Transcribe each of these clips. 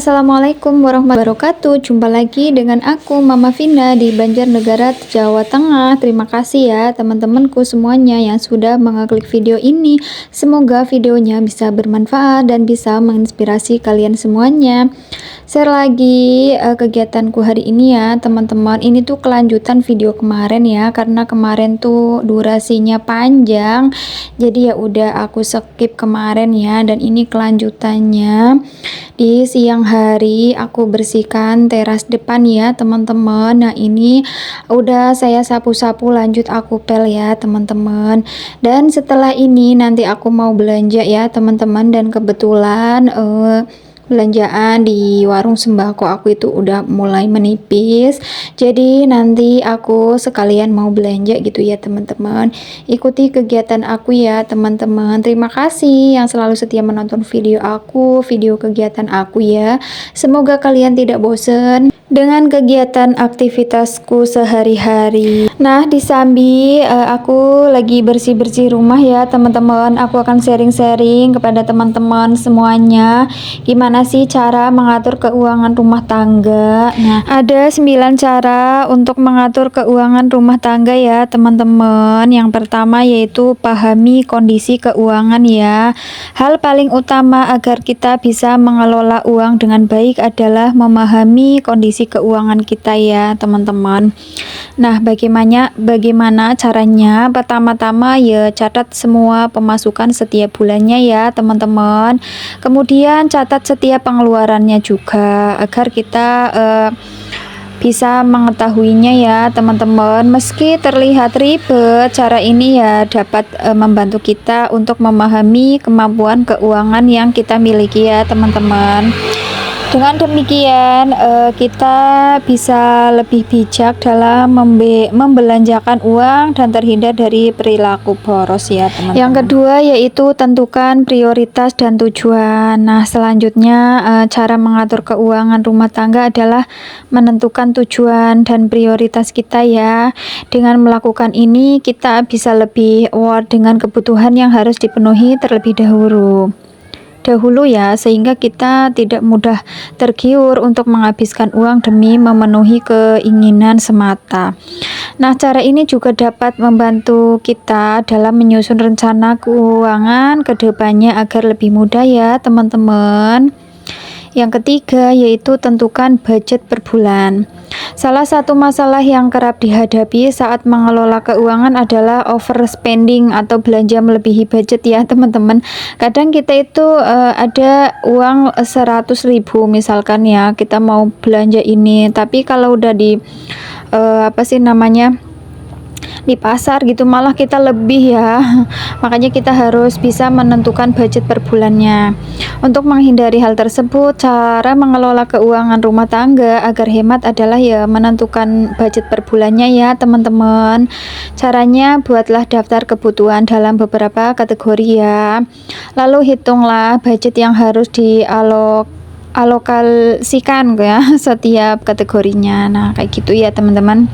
Assalamualaikum warahmatullahi wabarakatuh. Jumpa lagi dengan aku Mama Vina di Banjarnegara, Jawa Tengah. Terima kasih ya teman-temanku semuanya yang sudah mengklik video ini. Semoga videonya bisa bermanfaat dan bisa menginspirasi kalian semuanya. Share lagi kegiatanku hari ini ya teman-teman. Ini tuh kelanjutan video kemarin ya, karena kemarin tuh durasinya panjang. Jadi ya udah aku skip kemarin ya, dan ini kelanjutannya. Di siang hari aku bersihkan teras depan ya teman-teman. Nah ini udah saya sapu-sapu, lanjut aku pel ya teman-teman. Dan setelah ini nanti aku mau belanja ya teman-teman, dan kebetulan belanjaan di warung sembako aku itu udah mulai menipis, jadi nanti aku sekalian mau belanja gitu ya teman-teman. Ikuti kegiatan aku ya teman-teman. Terima kasih yang selalu setia menonton video aku, video kegiatan aku ya. Semoga kalian tidak bosen dengan kegiatan aktivitasku sehari-hari. Nah di sambi aku lagi bersih-bersih rumah ya teman-teman. Aku akan sharing-sharing kepada teman-teman semuanya gimana sih cara mengatur keuangan rumah tangga. Nah ada 9 cara untuk mengatur keuangan rumah tangga ya teman-teman. Yang pertama yaitu pahami kondisi keuangan ya. Hal paling utama agar kita bisa mengelola uang dengan baik adalah memahami kondisi keuangan kita ya teman-teman. Nah bagaimana caranya? Pertama-tama ya catat semua pemasukan setiap bulannya ya teman-teman. Kemudian catat setiap pengeluarannya juga agar kita bisa mengetahuinya ya teman-teman. Meski terlihat ribet, cara ini ya dapat membantu kita untuk memahami kemampuan keuangan yang kita miliki ya teman-teman. Dengan demikian kita bisa lebih bijak dalam membelanjakan uang dan terhindar dari perilaku boros ya teman-teman. Yang kedua yaitu tentukan prioritas dan tujuan. Nah selanjutnya cara mengatur keuangan rumah tangga adalah menentukan tujuan dan prioritas kita ya. Dengan melakukan ini kita bisa lebih aware dengan kebutuhan yang harus dipenuhi terlebih dahulu ya, sehingga kita tidak mudah tergiur untuk menghabiskan uang demi memenuhi keinginan semata. Nah cara ini juga dapat membantu kita dalam menyusun rencana keuangan ke depannya agar lebih mudah ya teman-teman. Yang ketiga yaitu tentukan budget per bulan. Salah satu masalah yang kerap dihadapi saat mengelola keuangan adalah overspending atau belanja melebihi budget ya teman-teman. Kadang kita itu ada uang 100.000 misalkan ya, kita mau belanja ini, tapi kalau udah di di pasar gitu malah kita lebih ya. Makanya kita harus bisa menentukan budget per bulannya. Untuk menghindari hal tersebut, cara mengelola keuangan rumah tangga agar hemat adalah ya menentukan budget per bulannya ya teman-teman. Caranya buatlah daftar kebutuhan dalam beberapa kategori ya. Lalu hitunglah budget yang harus dialokasikan ya setiap kategorinya. Nah kayak gitu ya teman-teman.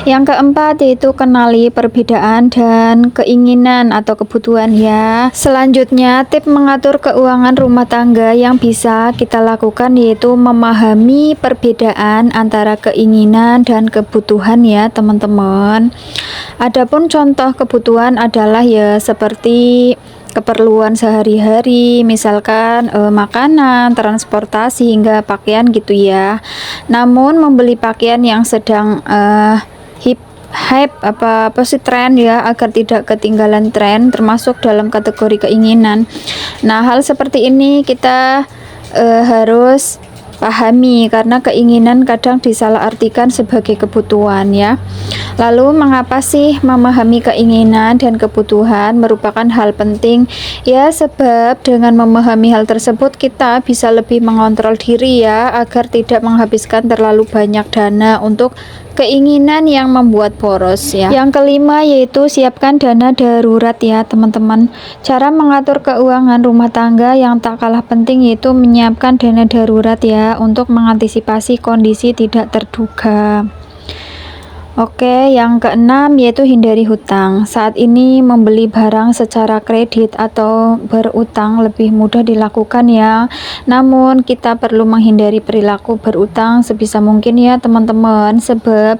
Yang keempat yaitu kenali perbedaan dan keinginan atau kebutuhan ya. Selanjutnya tips mengatur keuangan rumah tangga yang bisa kita lakukan yaitu memahami perbedaan antara keinginan dan kebutuhan ya teman-teman. Adapun contoh kebutuhan adalah ya seperti keperluan sehari-hari, misalkan makanan, transportasi hingga pakaian gitu ya. Namun membeli pakaian yang sedang hype tren ya agar tidak ketinggalan tren termasuk dalam kategori keinginan. Nah hal seperti ini kita harus pahami karena keinginan kadang disalahartikan sebagai kebutuhan ya. Lalu mengapa sih memahami keinginan dan kebutuhan merupakan hal penting ya? Sebab dengan memahami hal tersebut kita bisa lebih mengontrol diri ya agar tidak menghabiskan terlalu banyak dana untuk keinginan yang membuat boros ya. Yang kelima yaitu siapkan dana darurat ya teman-teman. Cara mengatur keuangan rumah tangga yang tak kalah penting yaitu menyiapkan dana darurat ya untuk mengantisipasi kondisi tidak terduga. Oke, yang keenam yaitu hindari hutang. Saat ini membeli barang secara kredit atau berutang lebih mudah dilakukan ya. Namun kita perlu menghindari perilaku berutang sebisa mungkin ya teman-teman, sebab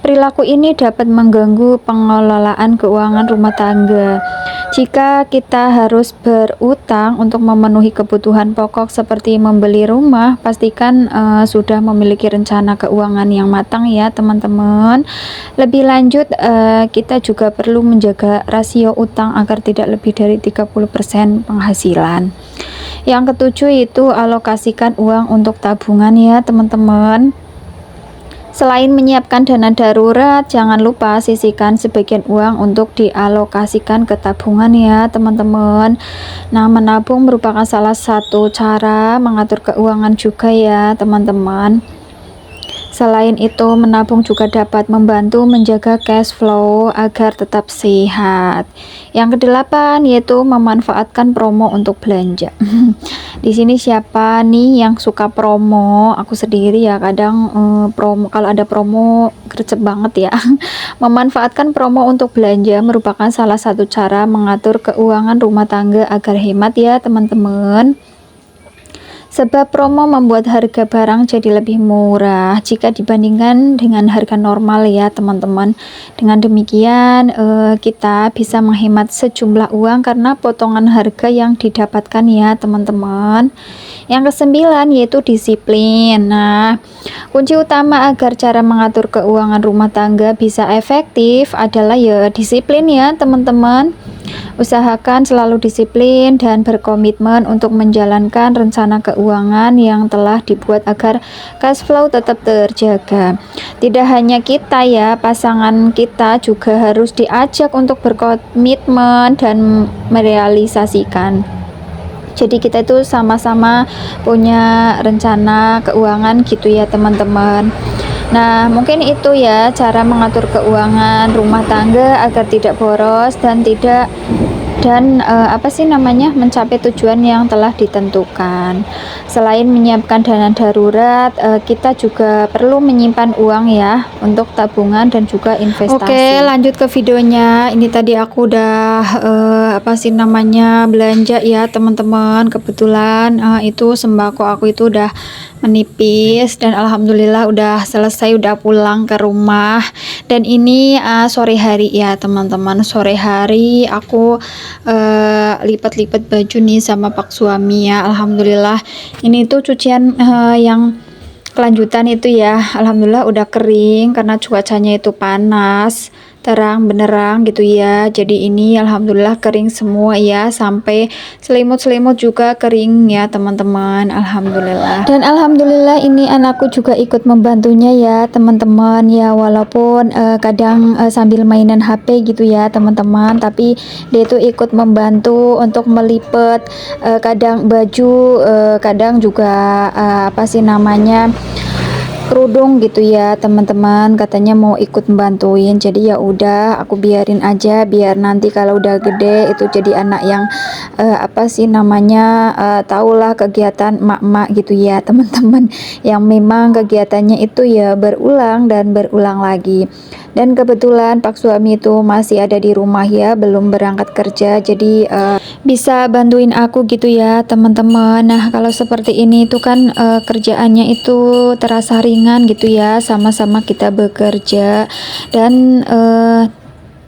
perilaku ini dapat mengganggu pengelolaan keuangan rumah tangga. Jika kita harus berutang untuk memenuhi kebutuhan pokok seperti membeli rumah, pastikan sudah memiliki rencana keuangan yang matang ya teman-teman. Lebih lanjut, kita juga perlu menjaga rasio utang agar tidak lebih dari 30% penghasilan. Yang ketujuh itu alokasikan uang untuk tabungan ya teman-teman. Selain menyiapkan dana darurat, jangan lupa sisihkan sebagian uang untuk dialokasikan ke tabungan ya teman-teman. Nah, menabung merupakan salah satu cara mengatur keuangan juga ya teman-teman. Selain itu, menabung juga dapat membantu menjaga cash flow agar tetap sehat. Yang kedelapan yaitu memanfaatkan promo untuk belanja. Di sini siapa nih yang suka promo? Aku sendiri ya kadang promo, kalau ada promo gercep banget ya. Memanfaatkan promo untuk belanja merupakan salah satu cara mengatur keuangan rumah tangga agar hemat ya teman-teman. Sebab promo membuat harga barang jadi lebih murah jika dibandingkan dengan harga normal ya teman-teman. Dengan demikian kita bisa menghemat sejumlah uang karena potongan harga yang didapatkan ya teman-teman. Yang kesembilan yaitu disiplin. Nah, kunci utama agar cara mengatur keuangan rumah tangga bisa efektif adalah ya disiplin ya teman-teman. Usahakan selalu disiplin dan berkomitmen untuk menjalankan rencana keuangan yang telah dibuat agar cash flow tetap terjaga. Tidak hanya kita ya, pasangan kita juga harus diajak untuk berkomitmen dan merealisasikan. Jadi kita itu sama-sama punya rencana keuangan gitu ya teman-teman. Nah, mungkin itu ya cara mengatur keuangan rumah tangga agar tidak boros dan mencapai tujuan yang telah ditentukan. Selain menyiapkan dana darurat, kita juga perlu menyimpan uang ya untuk tabungan dan juga investasi. Oke, lanjut ke videonya. Ini tadi aku udah belanja ya teman-teman. Kebetulan itu sembako aku itu udah menipis dan alhamdulillah udah selesai, udah pulang ke rumah. Dan ini sore hari ya teman-teman, sore hari aku lipat-lipat baju nih sama pak suami ya. Alhamdulillah ini tuh cucian yang kelanjutan itu ya, alhamdulillah udah kering karena cuacanya itu panas, terang benerang gitu ya. Jadi ini alhamdulillah kering semua ya, sampai selimut-selimut juga kering ya teman-teman, alhamdulillah. Dan alhamdulillah ini anakku juga ikut membantunya ya teman-teman ya, walaupun kadang sambil mainan HP gitu ya teman-teman, tapi dia itu ikut membantu untuk melipet kadang baju, kadang juga kerudung gitu ya teman-teman. Katanya mau ikut membantuin, jadi ya udah aku biarin aja, biar nanti kalau udah gede itu jadi anak yang tahulah kegiatan emak-emak gitu ya teman-teman, yang memang kegiatannya itu ya berulang dan berulang lagi. Dan kebetulan pak suami itu masih ada di rumah ya, belum berangkat kerja, jadi bisa bantuin aku gitu ya teman-teman. Nah, kalau seperti ini itu kan kerjaannya itu terasa ringan gitu ya, sama-sama kita bekerja dan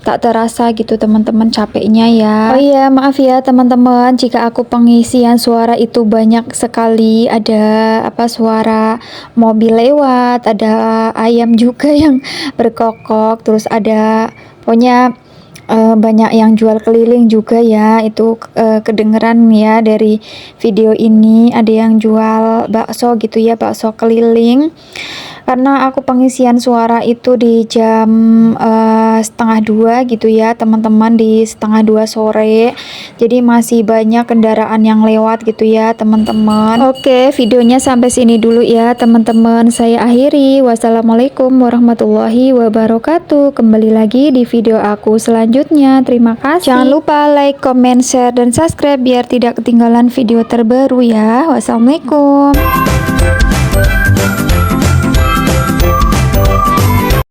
tak terasa gitu teman-teman capeknya ya. Oh iya, maaf ya teman-teman jika aku pengisian suara itu banyak sekali, ada suara mobil lewat, ada ayam juga yang berkokok, terus ada pokoknya banyak yang jual keliling juga ya, itu kedengeran ya dari video ini. Ada yang jual bakso gitu ya, bakso keliling. Karena aku pengisian suara itu di jam 1:30 gitu ya teman-teman, di 1:30 sore, jadi masih banyak kendaraan yang lewat gitu ya teman-teman. Oke, videonya sampai sini dulu ya teman-teman, saya akhiri. Wassalamualaikum warahmatullahi wabarakatuh. Kembali lagi di video aku selanjutnya. Terima kasih. Jangan lupa like, comment, share, dan subscribe biar tidak ketinggalan video terbaru ya. Wassalamualaikum.